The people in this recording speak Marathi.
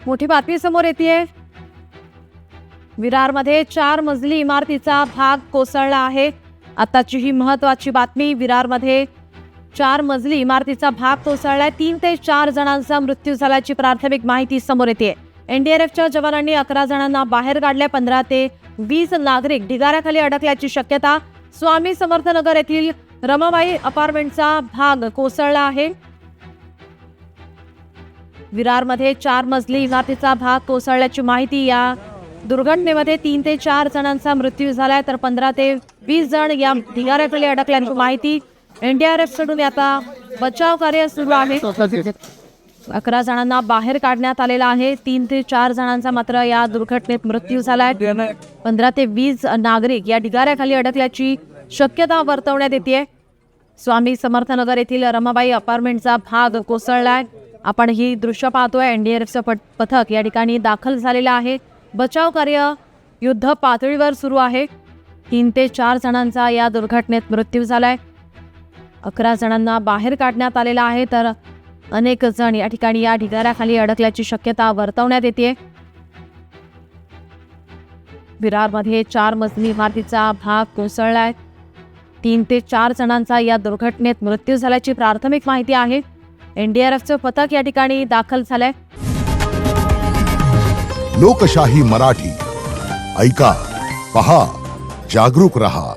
मोठी बातमी समोर येते। विरारमध्ये 4 मजली इमारतीचा भाग कोसळला आहे। आताची ही महत्त्वाची बातमी। विरारमध्ये 4 मजली इमारतीचा भाग कोसळलाय। 3 ते 4 जणांचा मृत्यू झाल्याची प्राथमिक माहिती समोर येते। एनडीआरएफच्या जवानांनी 11 जणांना बाहेर काढले। 15 ते 20 नागरिक ढिगाऱ्याखाली अडकल्याची शक्यता। स्वामी समर्थ नगर येथील रमाबाई अपार्टमेंटचा भाग कोसळला आहे। विरारमध्ये 4 मजली इमारतीचा भाग कोसळल्याची माहिती। या दुर्घटनेमध्ये 3 ते 4 जणांचा मृत्यू झालाय, तर 15 ते 20 जण या ढिगाऱ्याखाली अडकल्याची माहिती। एनडीआरएफ कडून आता बचाव कार्य सुरू आहे। 11 जणांना बाहेर काढण्यात आलेला आहे। 3 ते 4 जणांचा मात्र या दुर्घटनेत मृत्यू झालाय। 15 ते 20 नागरिक या ढिगाऱ्याखाली अडकल्याची शक्यता वर्तवण्यात येते। स्वामी समर्थ नगर येथील रमाबाई अपार्टमेंटचा भाग कोसळलाय। आपण ही दृश्य पाहतोय। एनडीआरएफचं पथक या ठिकाणी दाखल झालेलं आहे। बचाव कार्य युद्ध पातळीवर सुरू आहे। 3 ते 4 जणांचा या दुर्घटनेत मृत्यू झालाय। 11 जणांना बाहेर काढण्यात आलेला आहे, तर अनेक जण या ठिकाणी या ढिगाऱ्याखाली अडकल्याची शक्यता वर्तवण्यात येते। विरारमध्ये 4 मजली इमारतीचा भाग कोसळलाय। 3 ते 4 जणांचा या दुर्घटनेत मृत्यू झाल्याची प्राथमिक माहिती आहे। एनडीआरएफचं पथक या ठिकाणी दाखल झालंय। लोकशाही मराठी ऐका, पहा, जागरूक रहा।